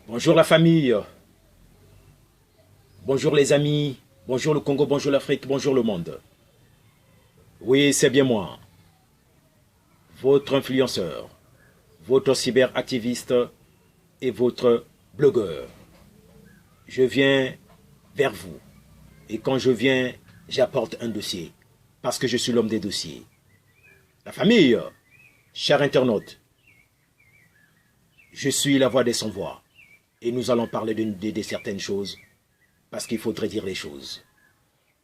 Bonjour la famille, bonjour les amis, bonjour le Congo, bonjour l'Afrique, bonjour le monde. Oui, c'est bien moi, votre influenceur, votre cyberactiviste et votre blogueur. Je viens vers vous et quand je viens, j'apporte un dossier parce que je suis l'homme des dossiers. La famille, chers internautes, je suis la voix des sans-voix et nous allons parler de certaines choses parce qu'il faudrait dire les choses.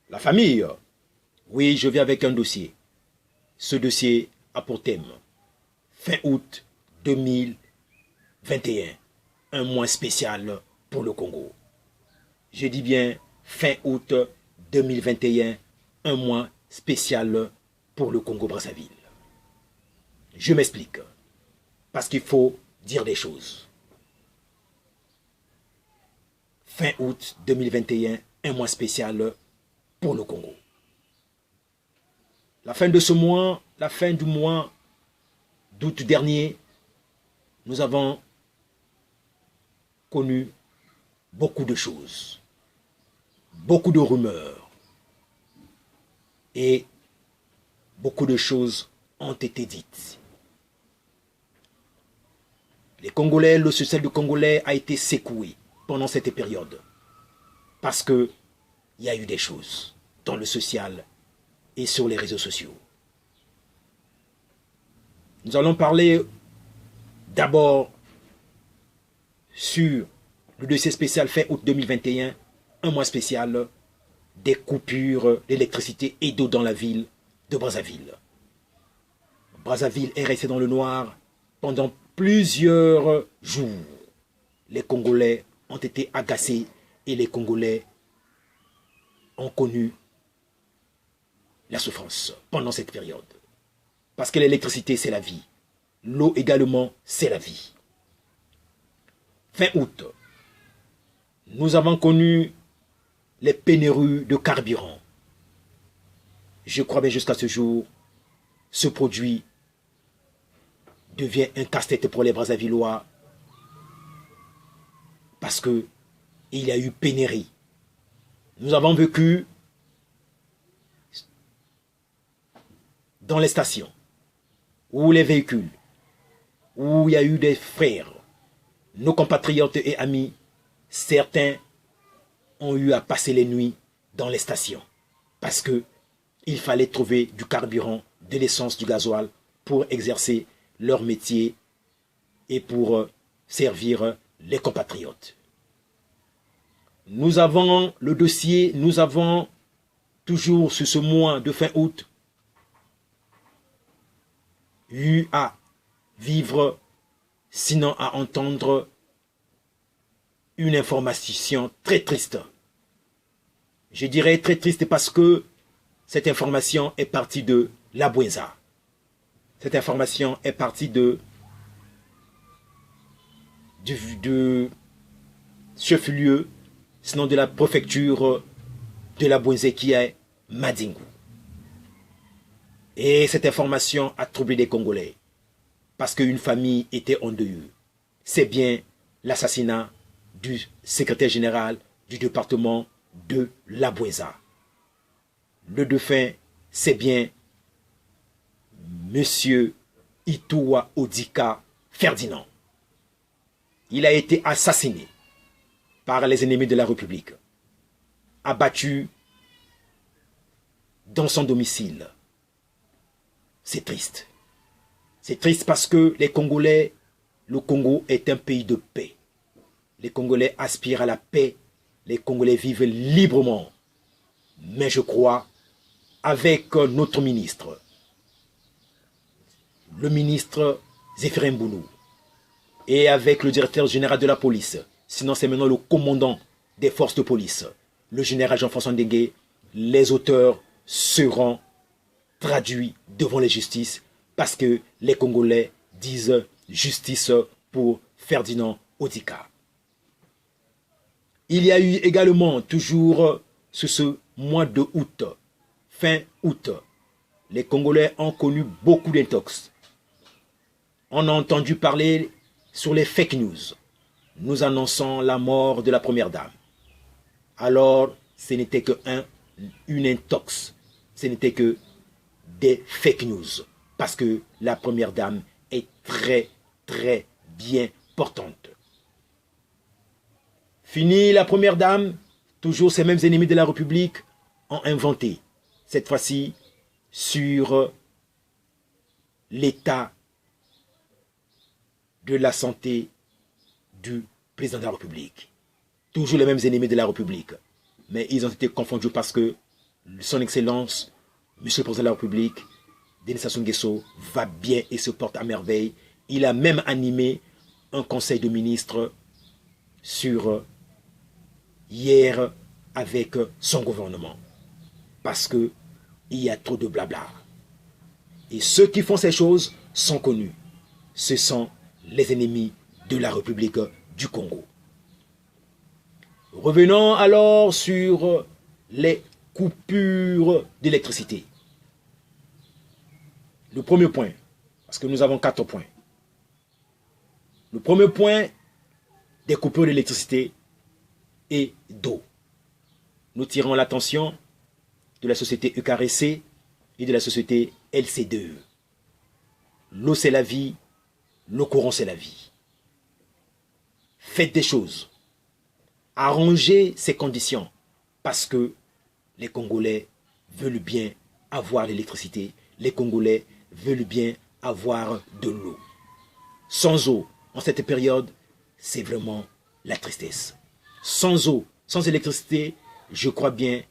La famille, oui, je viens avec un dossier. Ce dossier a pour thème fin août 2021, un mois spécial pour le Congo. Je dis bien fin août 2021, un mois spécial pour le Congo-Brazzaville. Je m'explique, parce qu'il faut dire des choses. Fin août 2021, un mois spécial pour le Congo. La fin de ce mois, la fin du mois d'août dernier, nous avons connu beaucoup de choses, beaucoup de rumeurs et beaucoup de choses ont été dites. Les Congolais, le social du Congolais a été secoué pendant cette période parce qu'il y a eu des choses dans le social et sur les réseaux sociaux. Nous allons parler d'abord sur le dossier spécial fin août 2021, un mois spécial des coupures d'électricité et d'eau dans la ville de Brazzaville. Brazzaville est resté dans le noir pendant plusieurs jours. Les Congolais ont été agacés et les Congolais ont connu la souffrance pendant cette période. Parce que l'électricité, c'est la vie. L'eau également, c'est la vie. Fin août, nous avons connu les pénuries de carburant. Je crois bien jusqu'à ce jour, ce produit devient un casse-tête pour les Brazzavillois parce qu'il y a eu pénurie. Nous avons vécu dans les stations, où les véhicules, où il y a eu des frères, nos compatriotes et amis, certains ont eu à passer les nuits dans les stations parce qu'il fallait trouver du carburant, de l'essence, du gasoil pour exercer leur métier et pour servir les compatriotes. Nous avons le dossier, nous avons toujours sur ce mois de fin août eu à vivre, sinon à entendre une information très triste. Je dirais très triste parce que cette information est partie de la Bouenza. Cette information est partie de chef-lieu, sinon de la préfecture de la Bouenza qui est Madingu. Et cette information a troublé les Congolais parce qu'une famille était en deuil. C'est bien l'assassinat du secrétaire général du département de la Bouenza. Le défunt, c'est bien Monsieur Itoua Odika Ferdinand. Il a été assassiné par les ennemis de la République, abattu dans son domicile. C'est triste. C'est triste parce que les Congolais, le Congo est un pays de paix. Les Congolais aspirent à la paix. Les Congolais vivent librement. Mais je crois, avec notre ministre, le ministre Zéphirin Mbounou, et avec le directeur général de la police, sinon c'est maintenant le commandant des forces de police, le général Jean-François Ndengue, les auteurs seront traduits devant les justices parce que les Congolais disent justice pour Ferdinand Odika. Il y a eu également, toujours sur ce mois de août, fin août, les Congolais ont connu beaucoup d'intox. On a entendu parler sur les fake news. nous annonçant la mort de la première dame. Alors, ce n'était que une intox, ce n'était que des fake news, parce que la première dame est très, très bien portante. Fini la première dame, toujours ces mêmes ennemis de la République ont inventé, cette fois-ci, sur l'état de la santé du président de la République. Toujours les mêmes ennemis de la République. Mais ils ont été confondus parce que son Excellence, Monsieur le Président de la République, Denis Sassou Nguesso, va bien et se porte à merveille. Il a même animé un conseil de ministres sur hier avec son gouvernement. Parce qu'il y a trop de blabla. Et ceux qui font ces choses sont connus. Ce sont les ennemis de la République du Congo. Revenons alors sur les coupures d'électricité. Le premier point, parce que nous avons 4 points. Le premier point des coupures d'électricité et d'eau. Nous tirons l'attention de la société UKRC et de la société LC2E. L'eau c'est la vie, l'eau courant c'est la vie. Faites des choses. Arrangez ces conditions parce que les Congolais veulent bien avoir l'électricité. Les Congolais veulent bien avoir de l'eau. Sans eau, en cette période, c'est vraiment la tristesse. Sans eau, sans électricité, je crois bien,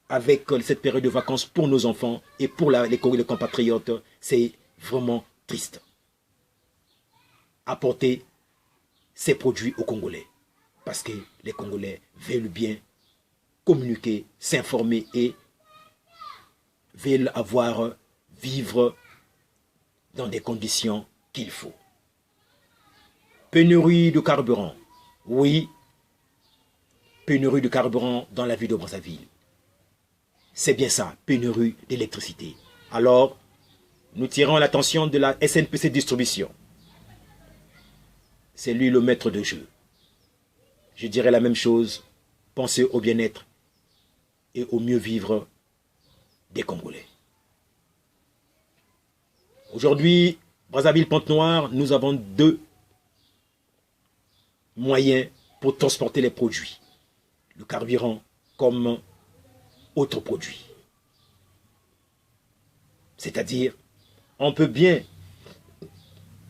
avec cette période de vacances pour nos enfants et pour les compatriotes, c'est vraiment triste. Apporter ces produits aux Congolais. Parce que les Congolais veulent bien communiquer, s'informer et veulent vivre dans des conditions qu'il faut. Pénurie de carburant. Oui, pénurie de carburant dans la ville de Brazzaville. C'est bien ça, pénurie d'électricité. Alors, nous tirons l'attention de la SNPC Distribution. C'est lui le maître de jeu. Je dirais la même chose, pensez au bien-être et au mieux vivre des Congolais. Aujourd'hui, Brazzaville-Pointe-Noire, nous avons 2 moyens pour transporter les produits. Le carburant comme autre produit. C'est-à-dire, on peut bien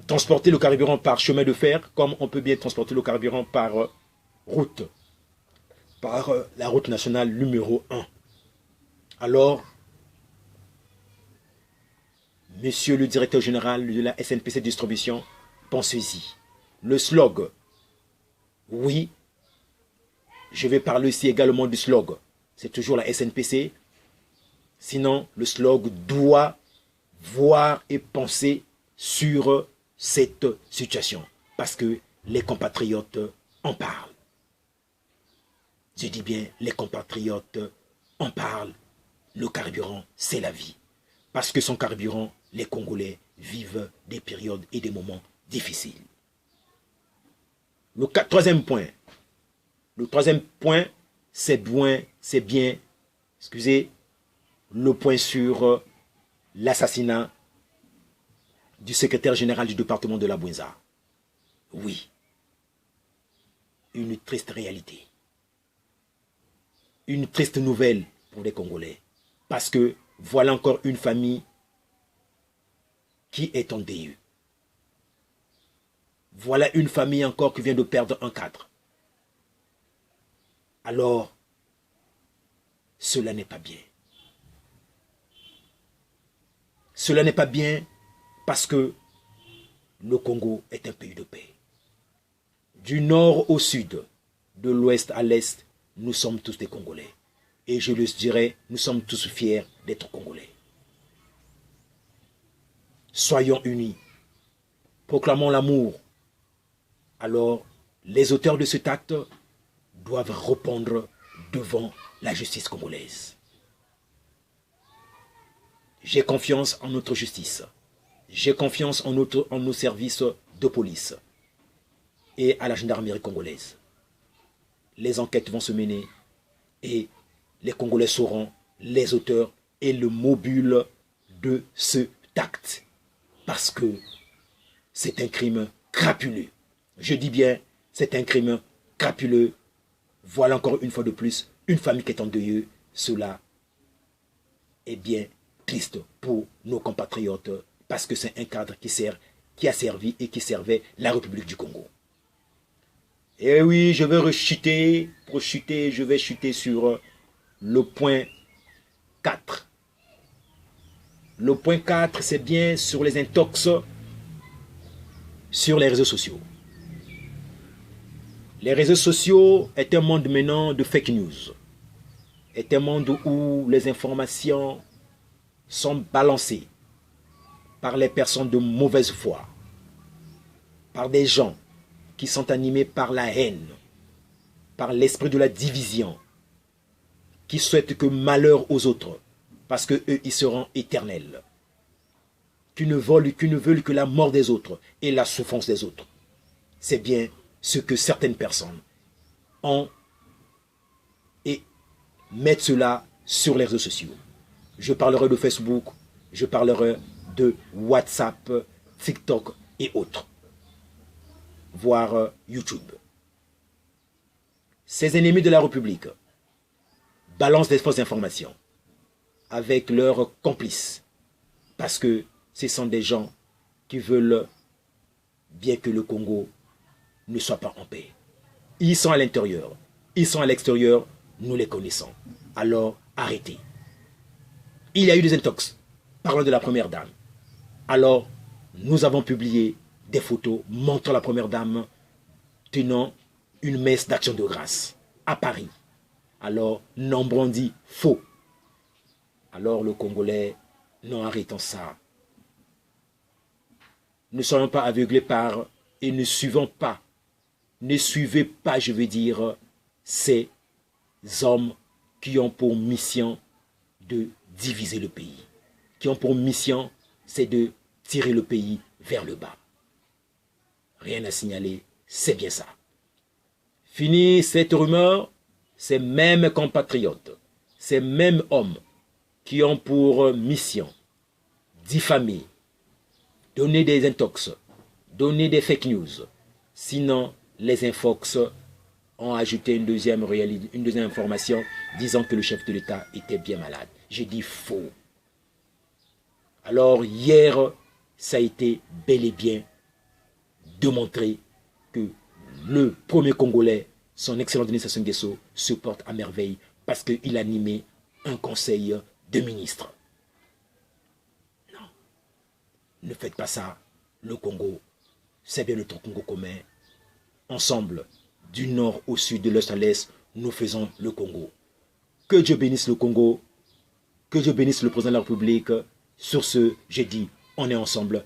transporter le carburant par chemin de fer, comme on peut bien transporter le carburant par route, par la route nationale numéro 1. Alors, monsieur le directeur général de la SNPC Distribution, pensez-y. Le slog, oui, je vais parler ici également du slog. C'est toujours la SNPC. Sinon, le slog doit voir et penser sur cette situation. Parce que les compatriotes en parlent. Je dis bien, les compatriotes en parlent. Le carburant, c'est la vie. Parce que sans carburant, les Congolais vivent des périodes et des moments difficiles. Le troisième point. Le troisième point, c'est bien, excusez, le point sur l'assassinat du secrétaire général du département de la Bouinza. Oui, une triste réalité. Une triste nouvelle pour les Congolais. Parce que voilà encore une famille qui est en deuil. Voilà une famille encore qui vient de perdre un cadre. Alors, cela n'est pas bien. Cela n'est pas bien parce que le Congo est un pays de paix. Du nord au sud, de l'ouest à l'est, nous sommes tous des Congolais. Et je le dirais, nous sommes tous fiers d'être Congolais. Soyons unis. Proclamons l'amour. Alors, les auteurs de cet acte doivent répondre devant la justice congolaise. J'ai confiance en notre justice. J'ai confiance en nos services de police. et à la gendarmerie congolaise. Les enquêtes vont se mener et les Congolais sauront les auteurs et le mobile de ce acte. Parce que c'est un crime crapuleux. Je dis bien, c'est un crime crapuleux. Voilà encore une fois de plus une famille qui est en deuil. Cela est bien triste pour nos compatriotes parce que c'est un cadre qui a servi et qui servait la République du Congo. Et oui, je vais rechuter, je vais chuter sur le point 4. Le point 4, c'est bien sur les intox sur les réseaux sociaux. Les réseaux sociaux est un monde maintenant de fake news. Est un monde où les informations sont balancées par les personnes de mauvaise foi, par des gens qui sont animés par la haine, par l'esprit de la division, qui souhaitent que malheur aux autres, parce qu'eux, ils seront éternels, qui ne veulent que la mort des autres et la souffrance des autres. C'est bien ce que certaines personnes ont et mettent cela sur les réseaux sociaux. Je parlerai de Facebook, je parlerai de WhatsApp, TikTok et autres, voire YouTube. Ces ennemis de la République balancent des fausses informations avec leurs complices parce que ce sont des gens qui veulent bien que le Congo ne soit pas en paix. Ils sont à l'intérieur, ils sont à l'extérieur, nous les connaissons. Alors arrêtez. Il y a eu des intox, parlant de la première dame. Alors, nous avons publié des photos montrant la première dame tenant une messe d'action de grâce à Paris. Alors, nombreux dit faux. Alors, le Congolais, non, arrêtons ça. Ne soyons pas aveuglés par et ne suivez pas, je veux dire, ces hommes qui ont pour mission de diviser le pays, qui ont pour mission, c'est de tirer le pays vers le bas. Rien à signaler, c'est bien ça. Fini cette rumeur, ces mêmes compatriotes, ces mêmes hommes qui ont pour mission diffamer, donner des intox, donner des fake news. Sinon, les infox ont ajouté une deuxième information disant que le chef de l'État était bien malade. J'ai dit faux. Alors hier, ça a été bel et bien démontré que le premier Congolais, son excellent Denis Sassou Nguesso, se porte à merveille parce qu'il animait un conseil de ministres. Non, ne faites pas ça. Le Congo, c'est bien notre Congo commun. Ensemble, du nord au sud, de l'est à l'est, nous faisons le Congo. Que Dieu bénisse le Congo, que Dieu bénisse le président de la République. Sur ce, j'ai dit, on est ensemble.